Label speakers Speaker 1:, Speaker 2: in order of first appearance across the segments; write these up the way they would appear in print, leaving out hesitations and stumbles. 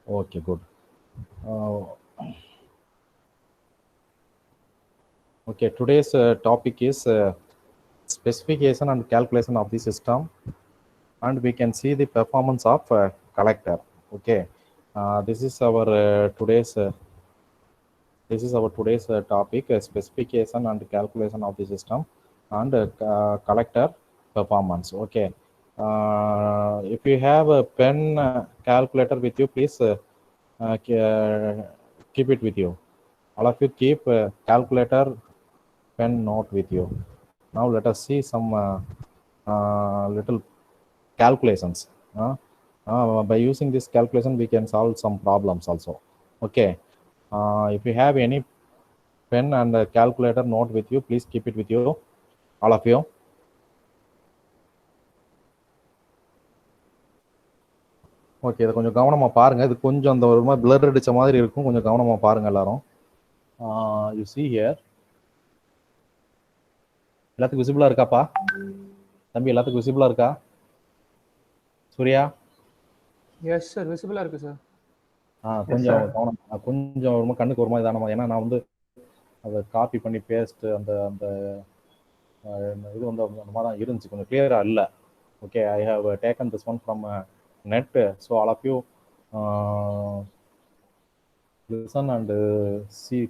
Speaker 1: Okay, good. Uh, okay, today's topic is specification and calculation of the system, and we can see the performance of collector. Okay, this is our today's topic: specification and calculation of the system and collector performance. Okay, if you have a pen calculator with you, please keep it with you. All of you keep calculator pen note with you. Now let us see some little calculations. By using this calculation, we can solve some problems also. Okay. If you have any pen and calculator note with you, please keep it with you, all of you. Okay, இதை கொஞ்சம் கவனமாக பாருங்கள். இது கொஞ்சம் அந்த ஒரு மாதிரி blur அடித்த மாதிரி இருக்கும், கொஞ்சம் கவனமாக பாருங்கள் எல்லாரும். யூ சி ஹியர், எல்லாத்துக்கும் விசிபிளாக இருக்காப்பா தம்பி? எல்லாத்துக்கும் விசிபிளாக இருக்கா சூர்யா?
Speaker 2: எஸ் சார், விசிபிளாக இருக்குது சார்.
Speaker 1: கொஞ்சம் கவனம், கொஞ்சம் ரொம்ப கண்ணுக்கு ஒரு மாதிரி தானமா, ஏன்னா நான் வந்து அதை காப்பி பண்ணி பேஸ்ட் அந்த அந்த இது வந்து அந்த மாதிரி தான் இருந்துச்சு, கொஞ்சம் கிளியராக இல்லை. Okay, I have taken this one from net, so all of you listen and see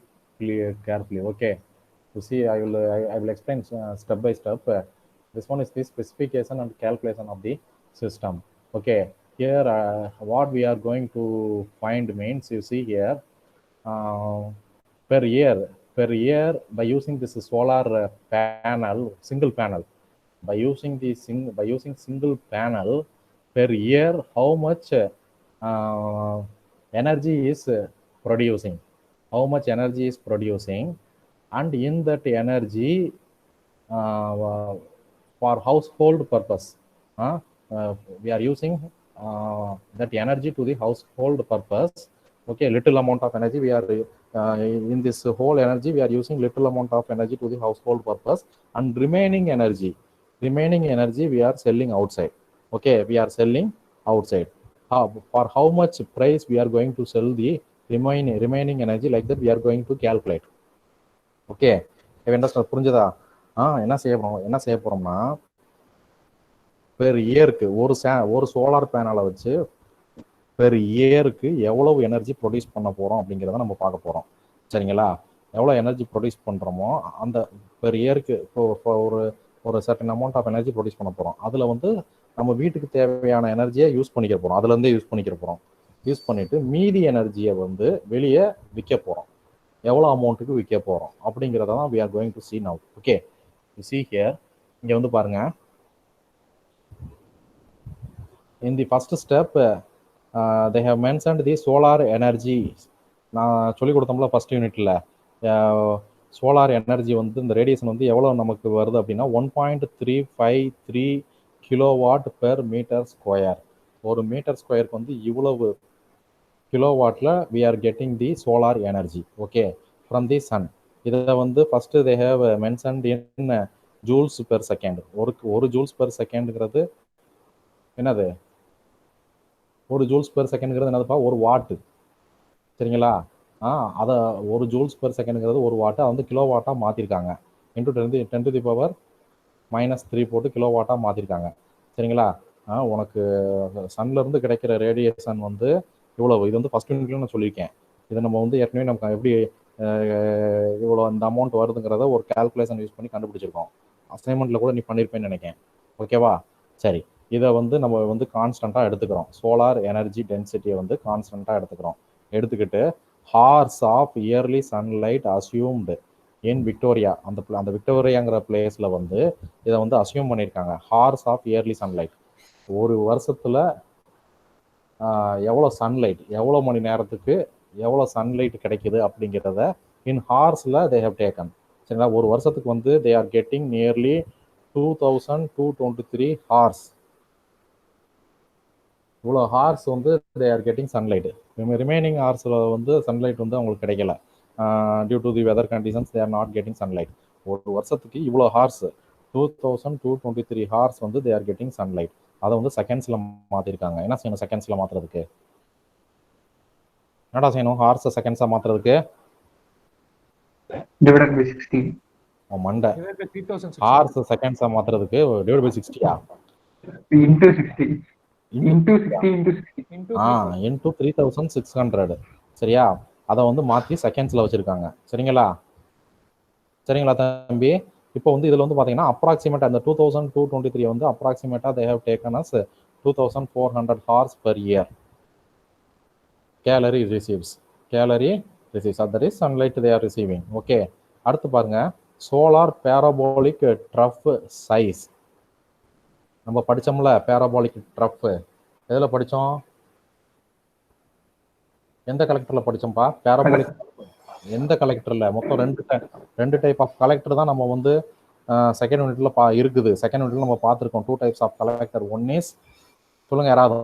Speaker 1: carefully. Okay, you see, I will explain step by step. This one is the specification and calculation of the system. Okay, here what we are going to find means, you see here, per year by using this solar panel, single panel, by using single panel per year, how much energy is producing, and in that energy for household purpose, we are using that energy to the household purpose. Okay, little amount of energy we are in this whole energy, we are using little amount of energy to the household purpose, and remaining energy we are selling outside. Okay, we are selling outside. For how much price we are going to sell the remaining energy, like that we are going to calculate. Okay, புரிஞ்சதா? என்ன செய்ய போறோம்னா, per இயருக்கு ஒரு solar பேனலை வச்சு per இயருக்கு எவ்வளவு எனர்ஜி ப்ரொடியூஸ் பண்ண போறோம் அப்படிங்கிறத நம்ம பார்க்க போறோம். சரிங்களா? எவ்வளவு எனர்ஜி ப்ரொடியூஸ் பண்றோமோ அந்த பெர் இயருக்கு ஒரு certain amount of energy produce பண்ண போறோம். அதுல வந்து நம்ம வீட்டுக்கு தேவையான எனர்ஜியை யூஸ் பண்ணிக்க போறோம், அதுல இருந்தே யூஸ் பண்ணிட்டு மீதி எனர்ஜியை வந்து வெளியே விற்க போறோம். எவ்வளவு அமௌண்ட்டுக்கு விற்க போறோம் அப்படிங்கிறத தான் we are going to see now. Okay, you see here, இங்க வந்து பாருங்க, in the first step they have mentioned the solar energy. நான் சொல்லி கொடுத்தோம்ல ஃபர்ஸ்ட் யூனிட்ல, சோலார் எனர்ஜி வந்து இந்த ரேடியேஷன் வந்து எவ்வளவு நமக்கு வருது அப்படின்னா 1.353 கிலோவாட் பெர் மீட்டர் ஸ்கொயர். ஒரு மீட்டர் ஸ்கொயருக்கு வந்து இவ்வளவு கிலோவாட்ல we are getting the solar energy. Okay, from the sun. இதை வந்து first they have mentioned in joules per second. ஒரு ஜூல்ஸ் பெர் செகண்ட்ங்கிறது என்னது? ஒரு ஜூல்ஸ் பெர் செகண்ட்ங்கிறது என்னதுப்பா? ஒரு வாட்டு. சரிங்களா? அதை ஒரு ஜூல்ஸ் பெர் செகண்ட்ங்கிறது ஒரு வாட்டு, அதை வந்து கிலோ வாட்டாக மாற்றிருக்காங்க. இன்ட்டு 10 to the power -3 போட்டு கிலோ வாட்டாக மாற்றிருக்காங்க. சரிங்களா? உனக்கு சன்ல இருந்து கிடைக்கிற ரேடியேஷன் வந்து இவ்வளவு. இது வந்து ஃபர்ஸ்ட் யூனிட்ல நான் சொல்லியிருக்கேன். இதை நம்ம வந்து ஏற்கனவே நம்ம எப்படி இவ்வளோ இந்த அமௌண்ட் வருதுங்கிறத ஒரு கால்குலேஷன் யூஸ் பண்ணி கண்டுபிடிச்சிருக்கோம். அசைன்மெண்ட்ல கூட நீ பண்ணியிருப்பேன்னு நினைக்கிறேன். ஓகேவா? சரி, இதை வந்து நம்ம வந்து கான்ஸ்டண்ட்டாக எடுத்துக்கிறோம். சோலார் எனர்ஜி டென்சிட்டியை வந்து கான்ஸ்டண்ட்டாக எடுத்துக்கிட்டு hours of yearly sunlight assumed in Victoria, அந்த விக்டோரியாங்கிற பிளேஸ்ல வந்து இதை வந்து அசியூம் பண்ணியிருக்காங்க. ஹார்ஸ் ஆஃப் இயர்லி சன்லைட், ஒரு வருஷத்துல எவ்வளோ சன்லைட், எவ்வளோ மணி நேரத்துக்கு எவ்வளோ சன்லைட் கிடைக்குது அப்படிங்கிறத இன் ஹார்ஸ்ல தே ஹவ் டேக்கன். சரிங்களா? ஒரு வருஷத்துக்கு வந்து they are getting nearly 2223 hours. இவ்வளோ ஹார்ஸ் வந்து they are getting sunlight. Remaining ஹார்ஸில் வந்து சன்லைட் வந்து அவங்களுக்கு கிடைக்கல. Due to the weather conditions they are not getting sunlight. ஒரு வருஷத்துக்கு இவ்வளோ ஹார்ஸ், 2223 ஹார்ஸ் வந்து தே ஆர் கெட்டிங் சன்லைட். அதை வந்து செகண்ட்ஸில் மாற்றிருக்காங்க. என்ன செய்யணும் செகண்ட்ஸில் மாற்றுறதுக்கு? என்னடா செய்யணும் ஹார்ஸை செகண்ட்ஸாக மாற்றுறதுக்கு?
Speaker 3: Divided by 60.
Speaker 1: மண்டை.
Speaker 2: Divided by 3600.
Speaker 1: ஹார்ஸ் செகண்ட்ஸாக மாற்றுறதுக்கு டிவைட் பை 60யா?
Speaker 3: Into 60 into 60 into 60.
Speaker 2: Into
Speaker 1: into 3600. சரியா? அதை வந்து மாற்றி செகண்ட்ஸில் வச்சுருக்காங்க. சரிங்களா தம்பி? இப்போ வந்து இதில் வந்து பார்த்தீங்கன்னா அப்ராக்சிமேட்டாக அந்த 2223 வந்து அப்ராக்சிமேட்டாக they have taken as 2400 hours per year calorie receives. that is sunlight they are receiving. Okay, அடுத்து பாருங்க சோலார் பேராபோலிக் ட்ரஃப் சைஸ். நம்ம படித்தோம்ல பேராபோலிக் ட்ரஃப், எதில் படித்தோம்? எந்த கலெக்டரில் படித்தோம்ப்பா? பேராபோலிக் எந்த கலெக்டரில்? மொத்தம் ரெண்டு டைப் ஆஃப் கலெக்டர் தான் நம்ம வந்து செகண்ட் யூனிட்ல இருக்குது. செகண்ட் யூனிட்ல நம்ம பார்த்துருக்கோம் 2 types of collector. One is, சொல்லுங்க யாராவது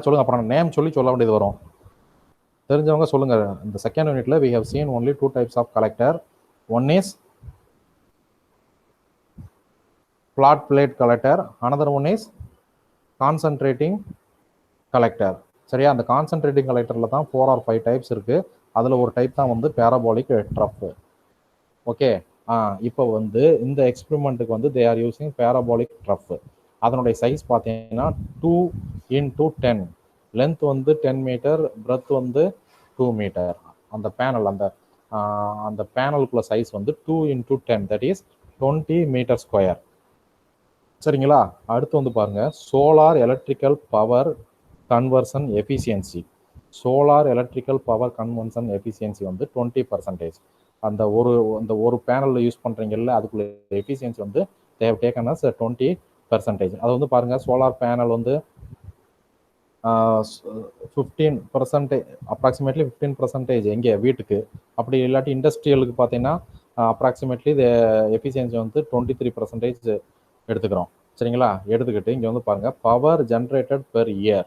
Speaker 1: சொல்லுங்க, அப்புறம் நேம் சொல்ல வேண்டியது வரும். தெரிஞ்சவங்க சொல்லுங்க. இந்த செகண்ட் யூனிட்ல we have seen only 2 types of collector. One is flat plate collector, another one is concentrating collector. சரியா? அந்த கான்சென்ட்ரேட்டிங் கலெக்டர்ல தான் 4 or 5 டைப்ஸ் இருக்கு. அதுல ஒரு டைப் தான் வந்து பேராபோலிக் ட்ரஃப். ஓகே, இப்போ வந்து இந்த எக்ஸ்பெரிமெண்ட்டுக்கு வந்து தே ஆர் யூசிங் பேராபோலிக் ட்ரஃப். அதனுடைய சைஸ் பார்த்தீங்கன்னா 2x10. லென்த் வந்து 10 மீட்டர், பிரெத் வந்து 2 மீட்டர். அந்த பேனல் அந்த பேனலுக்குள்ள சைஸ் வந்து 2x10, that is 20 metre square. சரிங்களா? அடுத்து வந்து பாருங்க solar electrical power conversion efficiency. Solar electrical power conversion efficiency வந்து 20%. அந்த ஒரு பேனலில் யூஸ் பண்ணுறீங்கல்ல, அதுக்குள்ள எஃபிஷியன்சி வந்து தே ஹேவ் டேக்கன் அஸ் 20%. அது வந்து பாருங்க சோலார் பேனல் வந்து 15%, அப்ராக்சிமேட்லி 15% எங்கே வீட்டுக்கு, அப்படி இல்லாட்டி இண்டஸ்ட்ரியலுக்கு பார்த்தீங்கன்னா அப்ராக்சிமேட்லி எஃபிஷியன்சி வந்து 23% எடுத்துக்கிறோம். சரிங்களா? எடுத்துக்கிட்டு இங்கே வந்து பாருங்க பவர் ஜென்ரேட்டட் பெர் இயர்.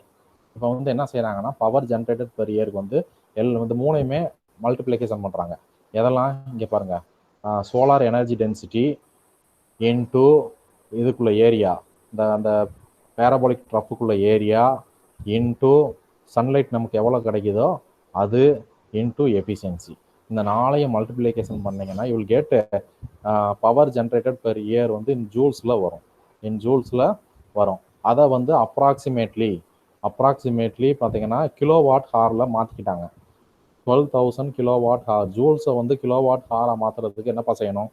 Speaker 1: இப்போ வந்து என்ன செய்யறாங்கன்னா பவர் ஜென்ரேட்டட் பெர் இயருக்கு வந்து வந்து மூணையுமே மல்டிப்ளிகேஷன் பண்ணுறாங்க. எதெல்லாம் இங்கே பாருங்க, சோலார் எனர்ஜி டென்சிட்டி இன்டூ இதுக்குள்ள ஏரியா, அந்த பேராபோலிக் ட்ரஃபுக்குள்ள ஏரியா இன்டூ சன்லைட் நமக்கு எவ்வளோ கிடைக்குதோ அது இன்டூ எஃபிஷியன்சி. இந்த நாளையும் மல்டிப்ளிகேஷன் பண்ணீங்கன்னா you will get power generated per year வந்து இன் ஜூல்ஸில் வரும். அதை வந்து அப்ராக்சிமேட்லி பார்த்தீங்கன்னா கிலோவாட் ஹாரில் மாற்றிக்கிட்டாங்க. 12,000 கிலோவாட் ஹார். ஜூல்ஸை வந்து கிலோவாட் ஹாராக மாற்றுறதுக்கு என்னப்பா செய்யணும்?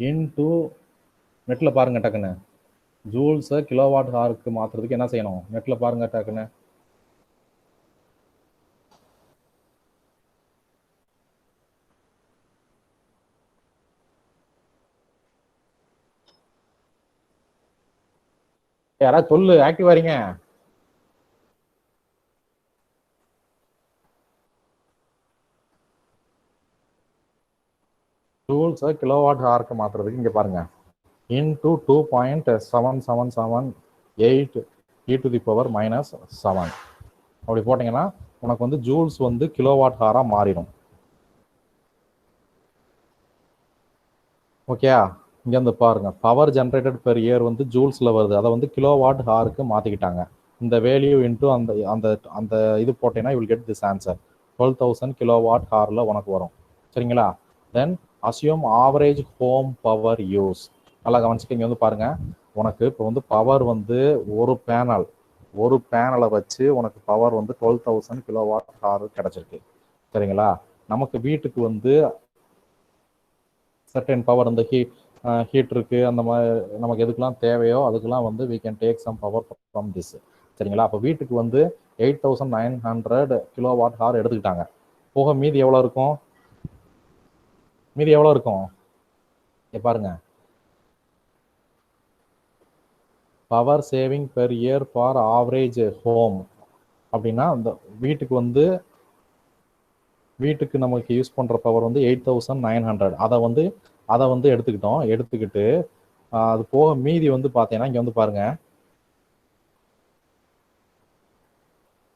Speaker 1: இன்டூ நெட்டில் பாருங்க டக்குன்னு, ஜூல்ஸை கிலோவாட் ஹாருக்கு மாற்றுறதுக்கு என்ன செய்யணும்? நெட்டில் பாருங்க டக்குன்னு. யாராவது சொல்லு, ஆக்டிவ் வரீங்க? ஜூல்ஸை கிலோவாட் ஹாருக்கு மாற்றுறதுக்கு இங்கே பாருங்க இன்டூ 2.7778 e⁻⁻7 அப்படி போட்டிங்கன்னா உனக்கு வந்து ஜூல்ஸ் வந்து கிலோவாட் ஹாராக மாறிடும். ஓகே, இங்கே வந்து பாருங்க பவர் ஜென்ரேட்டட் பெர் இயர் வந்து ஜூல்ஸில் வருது, அதை வந்து கிலோவாட் ஹாருக்கு மாற்றிக்கிட்டாங்க. இந்த வேல்யூ இன்டூ அந்த இது போட்டீங்கன்னா you will get this answer. 12,000 kilowatt ஹாரில் உனக்கு வரும். சரிங்களா? Then assume average home power use. நல்லா கவனிச்சுக்க. இங்கே வந்து பாருங்க உனக்கு இப்போ வந்து பவர் வந்து ஒரு பேனலை வச்சு உனக்கு பவர் வந்து 12,000 கிலோவாட் ஹார் கிடைச்சிருக்கு. சரிங்களா? நமக்கு வீட்டுக்கு வந்து சர்டன் பவர், அந்த ஹீட்டருக்கு அந்த மாதிரி நமக்கு எதுக்கெல்லாம் தேவையோ அதுக்கெல்லாம் வந்து we can take some power from this. சரிங்களா? அப்போ வீட்டுக்கு வந்து 8,900 கிலோவாட் ஹார் எடுத்துக்கிட்டாங்க. போக மீதி எவ்வளோ இருக்கும்? பாருங்க, power saving per year for average home அப்படின்னா அந்த வீட்டுக்கு நமக்கு யூஸ் பண்ணுற பவர் வந்து 8,900. அதை வந்து எடுத்துக்கிட்டு அது போக மீதி வந்து பார்த்தீங்கன்னா இங்கே வந்து பாருங்க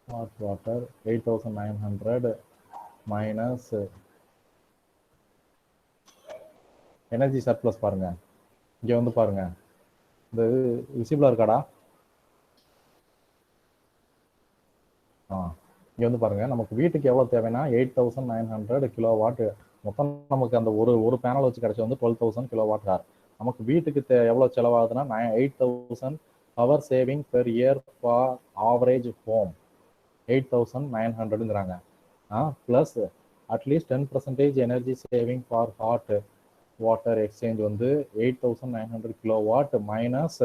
Speaker 1: hot water 8,900 minus energy surplus. பாருங்க இங்கே வந்து பாருங்க இந்த விசிபிளா இருக்காடா? இங்க வந்து பாருங்க, நமக்கு வீட்டுக்கு எவ்வளவு தேவைன்னா 8900 கிலோவாட். மொத்தம் நமக்கு அந்த ஒரு ஒரு பேனல் வச்சு கிடைச்சது வந்து 12000 கிலோவாட் ஹவர். நமக்கு வீட்டுக்கு எவ்வளவு செலவாகுதுன்னா 8000 power saving per year for average home. 8900ங்கிறாங்க. Plus at least 10% energy saving for hot water exchange வந்து 8900 கிலோவாட் மைனஸ்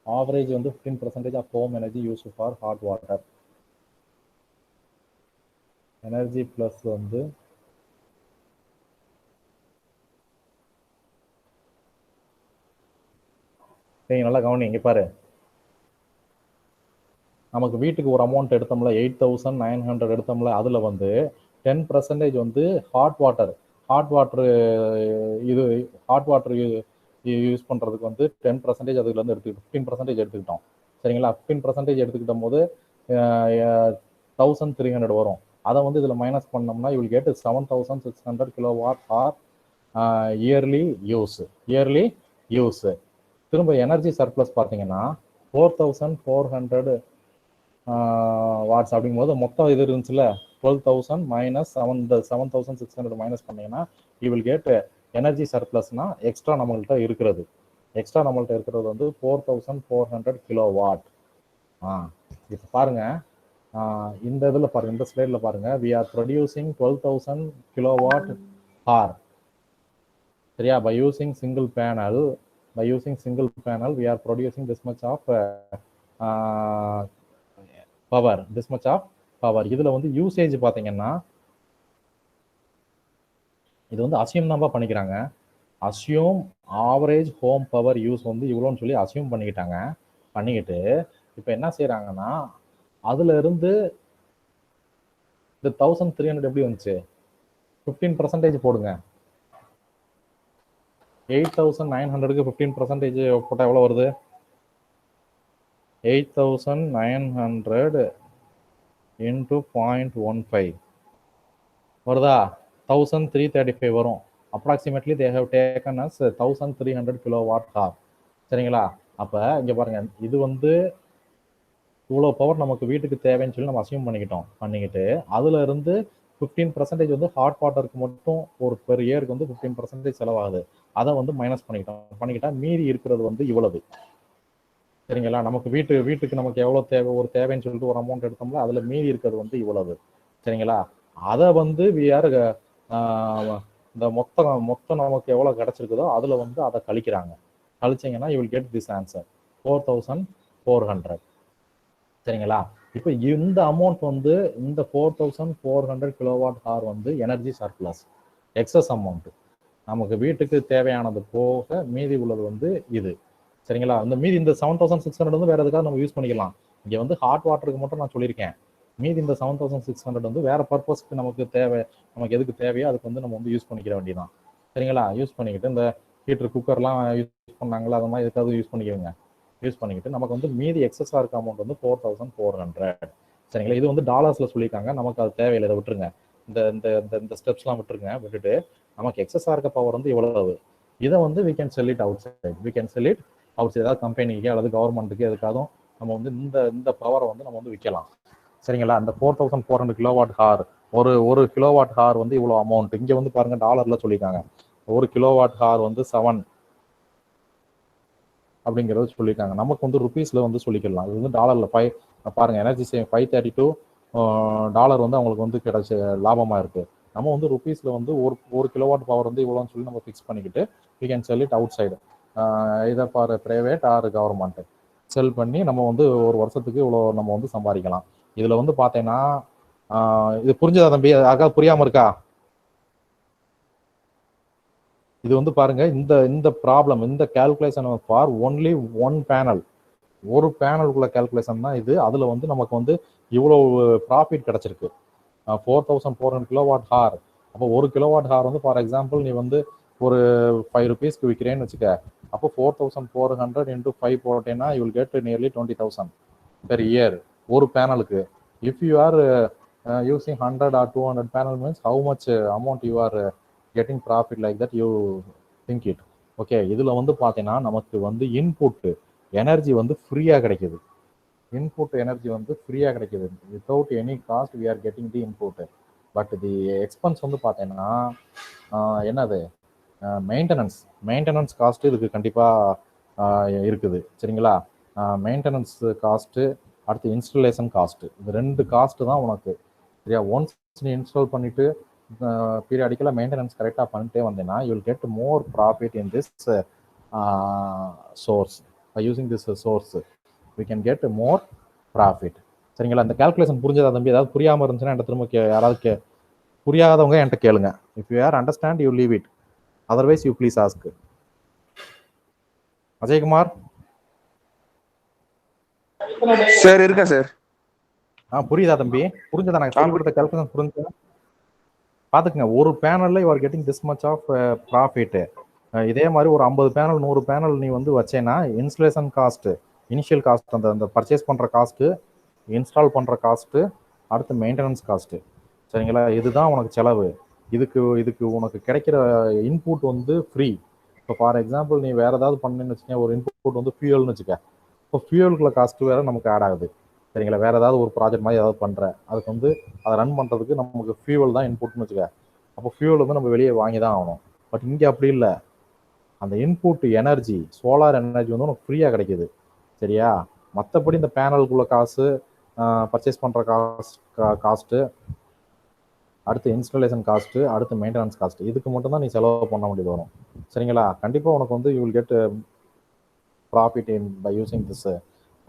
Speaker 1: ஆவரேஜ் வந்து 15% of home energy use for hot water. Energy plus வந்து நல்லா கவனி, இங்க பாரு. நமக்கு வீட்டுக்கு ஒரு அமௌண்ட் எடுத்தோம்ல, 8900 எடுத்தோம்ல, அதுல வந்து 10% வந்து ஹாட் வாட்டர் இது ஹாட் வாட்டர் யூஸ் பண்றதுக்கு வந்து 10% அதுல இருந்து எடுத்துக்கிட்டோம். 15% எடுத்துக்கிட்டோம். சரிங்களா? 15% எடுத்துக்கிட்ட போது 1300 வரும். அதை வந்து இதுல மைனஸ் பண்ணோம்னா you will get 7600 kilowatt for yearly use. திரும்ப எனர்ஜி சர்ப்ளஸ் பார்த்தீங்கன்னா 4400 வாட்ஸ் அப்படிங்கும்போது மொத்தம் இது இருந்துச்சுல 12,000 மைனஸ் 7600 மைனஸ் பண்ணீங்கன்னா யூ வில் கெட் எனர்ஜி சர்ப்ளஸ்னா எக்ஸ்ட்ரா நம்மள்கிட்ட இருக்கிறது வந்து 4400 கிலோவாட். இப்போ பாருங்க, இந்த இதில் பாருங்க, இந்த ஸ்லைடில் பாருங்க, we are producing 12,000 kilowatt hour. சரியா? by using single panel we are producing this much of power. இதுல வந்து யூசேஜ் பாத்தீங்கன்னா இது வந்து அசியூம் தான் பண்ணிக்கிறாங்க. Assume average home power use வந்து இவ்வளோன்னு சொல்லி அசியூம் பண்ணிக்கிட்டு இப்போ என்ன செய்யறாங்கன்னா அதுல இருந்து இந்த 1300 எப்படி வந்துச்சு? 15% போடுங்க. 8900க்கு 15% போட்டா எவ்வளவு வருது? 8900 into 0.15 வருதா? 1335 வரும். Approximately they have taken us 1300 kilowatt hour. சரிங்களா? அப்ப இங்க பாருங்க, இது வந்து இவ்வளவு பவர் நமக்கு வீட்டுக்கு தேவைன்னு சொல்லி நம்ம அசியூம் பண்ணிக்கிட்டு அதுல இருந்து 15% வந்து ஹாட் வாட்டருக்கு மட்டும் ஒரு பெர் இயருக்கு வந்து 15% செலவாகுது. அதை வந்து மைனஸ் பண்ணிக்கிட்டா மீதி இருக்கிறது வந்து இவ்வளவு. சரிங்களா? நமக்கு வீட்டுக்கு நமக்கு எவ்வளவு தேவை, ஒரு தேவைன்னு சொல்லிட்டு ஒரு அமௌண்ட் எடுத்தோம்ல, அதுல மீதி இருக்கிறது வந்து இவ்வளவு. சரிங்களா? அதை வந்து இந்த மொத்தம் நமக்கு எவ்வளவு கிடைச்சிருக்குதோ அதுல வந்து அதை கழிச்சீங்கன்னா you will get this answer 4400. சரிங்களா? இப்போ இந்த அமௌண்ட் வந்து இந்த 4400 கிலோவாட் ஹவர் வந்து எனர்ஜி சர்ப்ளஸ், எக்ஸஸ் அமௌண்ட். நமக்கு வீட்டுக்கு தேவையானது போக மீதி உள்ளது வந்து இது. சரிங்களா? இந்த மீதி இந்த 7600 வந்து வேற எதுக்காக நம்ம யூஸ் பண்ணிக்கலாம். இங்க வந்து ஹாட் வாட்டருக்கு மட்டும் நான் சொல்லியிருக்கேன். மீதி இந்த 7600 வந்து வேற பர்பஸ்க்கு நமக்கு எதுக்கு தேவையோ அதுக்கு வந்து நம்ம வந்து யூஸ் பண்ணிக்கிற வேண்டியதான். சரிங்களா? யூஸ் பண்ணிக்கிட்டு இந்த ஹீட்டர் குக்கர்லாம் யூஸ் பண்ணாங்களா, அது மாதிரி எதுக்காவது யூஸ் பண்ணிக்கிட்டு நமக்கு வந்து மீதி எக்ஸஸா இருக்க அமௌண்ட் வந்து 4400. சரிங்களா? இது வந்து டாலர்ஸ்ல சொல்லியிருக்காங்க. நமக்கு அது தேவையில்லை, இதை விட்டுருங்க. இந்த ஸ்டெப்ஸ்லாம் விட்டுட்டு நமக்கு எக்ஸஸா இருக்க பவர் வந்து இவ்வளவு. இதை வந்து we can sell it outside. ஏதாவது கம்பெனிக்கு அல்லது கவர்மெண்ட்டுக்கு எதுக்காகவும் நம்ம வந்து இந்த பவரை வந்து நம்ம வந்து விற்கலாம். சரிங்களா? இந்த 4400 கிலோவாட் ஹார், ஒரு கிலோவாட் ஹார் வந்து இவ்வளவு அமௌண்ட். இங்க வந்து பாருங்க டாலர்ல சொல்லியிருக்காங்க. ஒரு கிலோவாட் ஹார் வந்து 7 அப்படிங்கிறது சொல்லியிருக்காங்க. நமக்கு வந்து ருபீஸ்ல வந்து சொல்லிக்கலாம். இது வந்து டாலர்ல பாருங்க, எனர்ஜி சேவிங் $532 வந்து அவங்களுக்கு வந்து கிடைச்ச லாபமா இருக்கு. நம்ம வந்து ருபீஸ்ல வந்து ஒரு கிலோவாட் பவர் வந்து இவ்வளோன்னு சொல்லி நம்ம ஃபிக்ஸ் பண்ணிக்கிட்டு we can sell it outside, இதை ஃபார் பிரைவேட் ஆர் கவர்மெண்ட் செல் பண்ணி நம்ம வந்து ஒரு வருஷத்துக்கு இவ்வளோ நம்ம வந்து சம்பாதிக்கலாம். இதுல வந்து பார்த்தீங்கன்னா இது புரிஞ்சதா தம்பி? அக்கா புரியாம இருக்கா? இது வந்து பாருங்க, இந்த ப்ராப்ளம், இந்த calculation for only one panel, ஒரு பேனலுக்குள்ள கால்குலேஷன் தான் இது. அதுல வந்து நமக்கு வந்து இவ்வளவு ப்ராஃபிட் கிடைச்சிருக்கு. 4400 கிலோவாட் ஹார். அப்போ ஒரு கிலோவாட் ஹார் வந்து ஃபார் எக்ஸாம்பிள் நீ வந்து ஒரு 5 rupeesக்கு விற்கிறேன்னு வச்சுக்க. அப்போ 4400 into 5 போட்டேன்னா you will get nearly 20,000 per year ஒரு பேனலுக்கு. If you are using 100 or 200 panel means how much amount you are getting profit like that, you think it. Okay, இதில் வந்து பார்த்தீங்கன்னா நமக்கு வந்து இன்புட்டு எனர்ஜி வந்து ஃப்ரீயாக கிடைக்குது. இன்புட் எனர்ஜி வந்து ஃப்ரீயாக கிடைக்குது. Without any cost we are getting the input. But the expense வந்து பார்த்தீங்கன்னா என்னது மெயின்டெனன்ஸ் காஸ்ட்டு இதுக்கு கண்டிப்பாக இருக்குது. சரிங்களா? மெயின்டெனன்ஸ் காஸ்ட்டு, அடுத்து இன்ஸ்டலேஷன் காஸ்ட்டு, இது 2 காஸ்ட்டு தான் உனக்கு. சரியா? ஒன்ஸ் நீ இன்ஸ்டால் பண்ணிவிட்டு பீரியாடிக்கலாக மெயின்டெனன்ஸ் கரெக்டாக பண்ணிட்டே வந்தேன்னா you will get more profit in this source. By using this source we can get more profit. சரிங்களா? இந்த கால்குலேஷன் புரிஞ்சதா தம்பி? ஏதாவது புரியாமல் இருந்துச்சுன்னா என்கிட்ட திரும்ப யாராவது புரியாதவங்க என்கிட்ட கேளுங்க. If you are understand you leave it, otherwise you please ask. Ajaykumar
Speaker 4: sir இருக்கா சார்?
Speaker 1: புரியுதா தம்பி? புரிஞ்சதா? நான் சொல்லி கொடுத்த கால்குலேஷன் புரிஞ்சா பார்த்துக்குங்க. ஒரு பேனலில் you are getting this much of profit. இதே மாதிரி ஒரு 50 பேனல் 100 பேனல் நீ வந்து வச்சேன்னா இன்ஸ்டலேஷன் காஸ்ட்டு, இனிஷியல் காஸ்ட், அந்த பர்ச்சேஸ் பண்ணுற காஸ்ட்டு, இன்ஸ்டால் பண்ணுற காஸ்ட்டு, அடுத்து மெயின்டெனன்ஸ் காஸ்ட்டு. சரிங்களா? இதுதான் உனக்கு செலவு. இதுக்கு உனக்கு கிடைக்கிற இன்புட் வந்து ஃப்ரீ. இப்போ ஃபார் எக்ஸாம்பிள் நீ வேறு ஏதாவது பண்ணுன்னு வச்சுக்கேன், ஒரு இன்புட் வந்து ஃபியூயல்னு வச்சுக்க. இப்போ ஃபியூயலுக்குள்ள காஸ்ட்டு வேறு நமக்கு ஆட் ஆகுது. சரிங்களா? வேறு ஏதாவது ஒரு ப்ராஜெக்ட் மாதிரி ஏதாவது பண்ணுற, அதுக்கு வந்து அதை ரன் பண்ணுறதுக்கு நமக்கு ஃபியூவல் தான் இன்புட்னு வச்சுக்க. அப்போ ஃபியூவல் வந்து நம்ம வெளியே வாங்கி தான் ஆகணும். பட் இங்கே அப்படி இல்லை. அந்த இன்புட் எனர்ஜி, சோலார் எனர்ஜி வந்து உனக்கு ஃப்ரீயாக கிடைக்கிது. சரியா? மற்றபடி இந்த பேனலுக்குள்ள காசு, பர்ச்சேஸ் பண்ணுற காஸ்ட்டு, அடுத்து இன்ஸ்டாலேஷன் காஸ்ட்டு, அடுத்து மெயின்டெனன்ஸ் காஸ்ட்டு, இதுக்கு மட்டும்தான் நீ செலவு பண்ண வேண்டியது வரும். சரிங்களா? கண்டிப்பாக உனக்கு வந்து you will get profit in by using this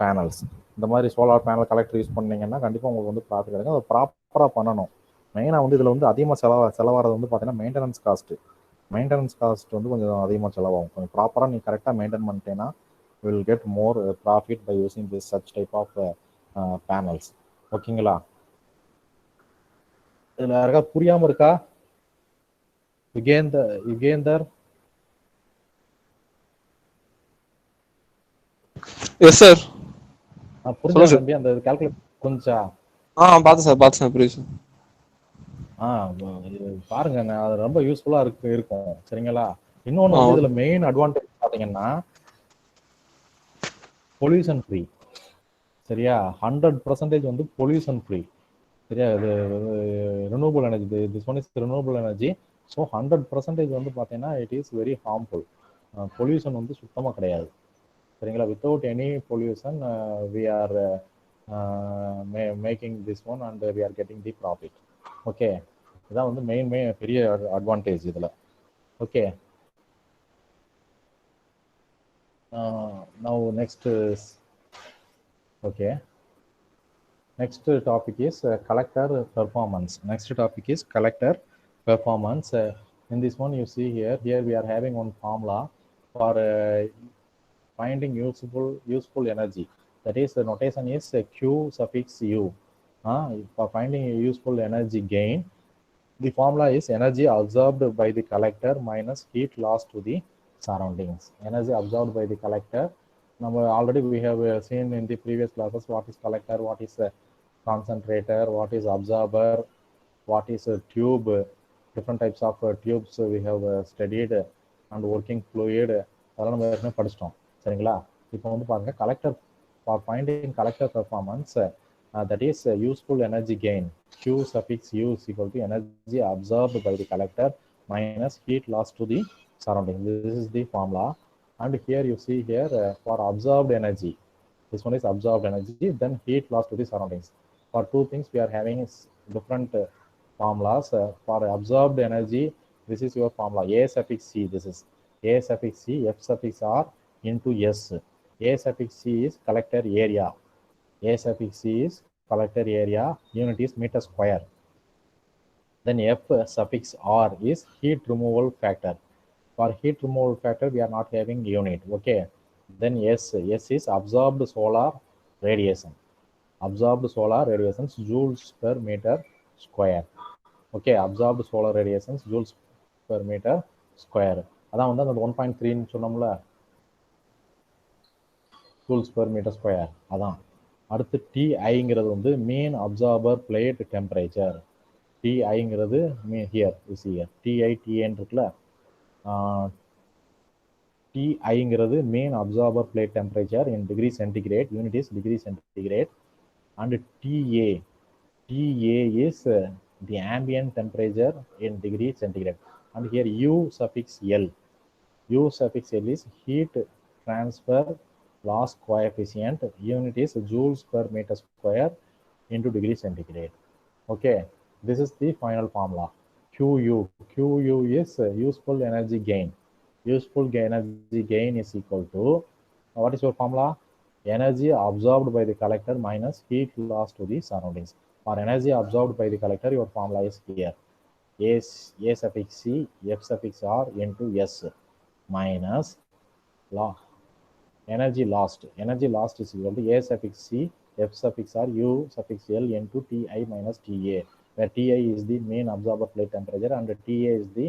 Speaker 1: panels. இந்த மாதிரி சோலார் பேனல் கலெக்டர் யூஸ் பண்ணிங்கன்னா கண்டிப்பாக உங்களுக்கு வந்து ப்ராஃபிட் கிடைக்கும். அதை ப்ராப்பராக பண்ணணும். மெயினாக வந்து இதில் வந்து அதிகமாக செலவாகிறது வந்து பார்த்தீங்கன்னா மெயின்டெனன்ஸ் காஸ்ட் வந்து கொஞ்சம் அதிகமாக செலவாகும். கொஞ்சம் ப்ராப்பராக நீ கரெக்டாக மெயின்டைன் பண்ணிட்டேன்னா will get more profit by using this such type of panels. ஓகேங்களா? இதில் யாருக்கா புரியாமல் இருக்கா? Yugendar
Speaker 4: yes sir.
Speaker 1: புரிஞ்சா தம்பி? அந்த கால்குலேட் புரிஞ்சா?
Speaker 4: பார்த்தேன் சார் புரியுது சார்.
Speaker 1: பாருங்க, அது ரொம்ப யூஸ்ஃபுல்லா இருக்கும். சரிங்களா? இன்னொன்று வந்து இதுல மெயின் அட்வான்டேஜ் பாத்தீங்கன்னா பொல்யூஷன் ஃப்ரீ. சரியா? 100% வந்து பொல்யூஷன் ஃப்ரீ. சரியா? இது renewable energy, this one is renewable energy. So 100% வந்து பார்த்தீங்கன்னா it is very harmful. Pollution வந்து சுத்தமாக கிடையாது. சரிங்களா? Without any pollution we are making this one and we are getting the profit. Okay, இதான் வந்து மெயின் பெரிய அட்வான்டேஜ் இதில். Okay, now next okay, next topic is collector performance. In this one you see here we are having one formula for finding useful energy. That is, the notation is Q suffix U. For finding useful energy gain, the formula is energy absorbed by the collector minus heat lost to the surroundings. Energy absorbed by the collector. Now already we have seen in the previous classes what is collector, what is concentrator, what is absorber, what is a tube. Different types of tubes we have studied, and working fluid அதெல்லாம் நம்ம ஏற்கனவே படிச்சிட்டோம். சரிங்களா? இப்போ வந்து பாருங்க, collector, for finding collector performance, that is useful energy gain, Q suffix U is equal to energy absorbed by the collector minus heat lost to the surrounding. This is the formula. And here you see here for absorbed energy, this one is absorbed energy, then heat lost to the surroundings. For two things we are having different formulas. For absorbed energy, this is your formula A suffix C. This is A suffix C, F suffix R into S. A suffix C is collector area. A suffix C is collector area, unit is meter square. Then F suffix R is heat removal factor. For heat removal factor we are not having unit. Okay. Then S is absorbed solar radiation. Absorbed solar radiations, joules per meter square. Okay, absorbed solar radiations, joules per meter square. அதான் வந்து அந்த 1.3 சொன்னோம்ல, joules per meter square. அதான். அடுத்து TIங்கிறது வந்து mean absorber plate temperature. TIங்கிறது here you see here TI TN இருக்குல்ல, TIங்கிறது mean absorber plate temperature in degree centigrade, unit is degree centigrade, and TA is the ambient temperature in degree centigrade, and here U suffix L is heat transfer loss coefficient, unit is joules per meter square into degree centigrade. Okay, this is the final formula. QU is useful energy gain. Useful energy gain is equal to, what is your formula? Energy absorbed by the collector minus heat loss to the surroundings. For energy absorbed by the collector, your formula is here. A suffix C F suffix R into S minus energy lost. Energy lost is equal to A suffix C F suffix R U suffix L into TI minus TA, where TI is the main absorber plate temperature and TA is the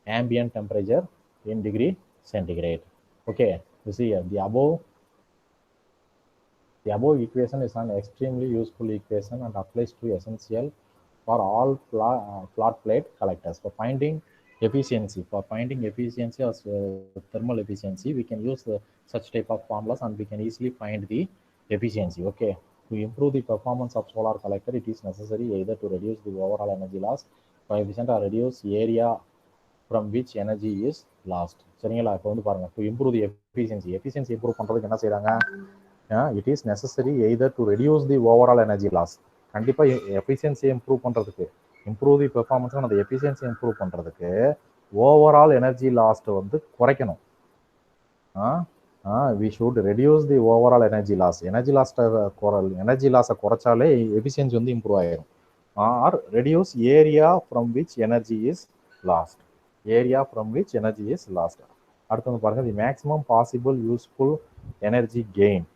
Speaker 1: ambient temperature in degree centigrade. Okay, you see here, the above equation is an extremely useful equation and applies to essential for all flat plate collectors. For finding efficiency as thermal efficiency, we can use such type of formulas and we can easily find the efficiency. Okay, to improve the performance of solar collector, it is necessary either to reduce the overall energy loss coefficient or reduce area from which energy is lost. சரிங்களா? இப்போ வந்து பாருங்க, to improve the efficiency improve பண்றதுக்கு என்ன செய்றாங்க? It is necessary either to reduce the overall energy loss. கண்டிப்பா efficiency improve பண்றதுக்கு, improve the performance, அந்த எஃபிஷியன்சி இம்ப்ரூவ் பண்றதுக்கு ஓவரால் எனர்ஜி லாஸ்ட் வந்து குறைக்கணும். we should reduce the overall energy loss. Energy லாஸை குறைச்சாலே எஃபிஷியன்சி வந்து இம்ப்ரூவ் ஆயிரும். Or reduce area from which energy is lost. அடுத்து வந்து பாருங்க, the maximum possible useful energy gain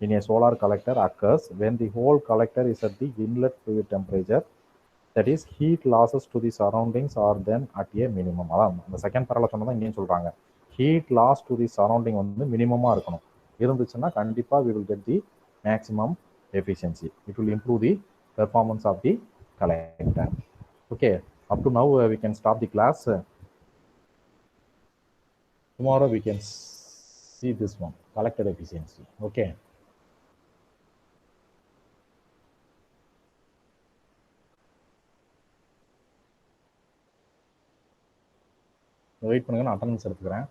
Speaker 1: in a solar collector occurs when the whole collector is at the inlet fluid temperature, that is heat losses to the surroundings are then at a minimum. அதான் அந்த second பேரால சொன்னதான் இங்கேயும் சொல்றாங்க, heat loss to the surrounding வந்து மினிமமா இருக்கணும். இருந்துச்சுன்னா கண்டிப்பா we will get the maximum efficiency. It will improve the performance of the collector. Okay, up to now we can stop the class. Tomorrow we can see this one, collector efficiency. Okay. Wait பண்ணுங்க, நான் attendance எடுத்துக்கிறேன்.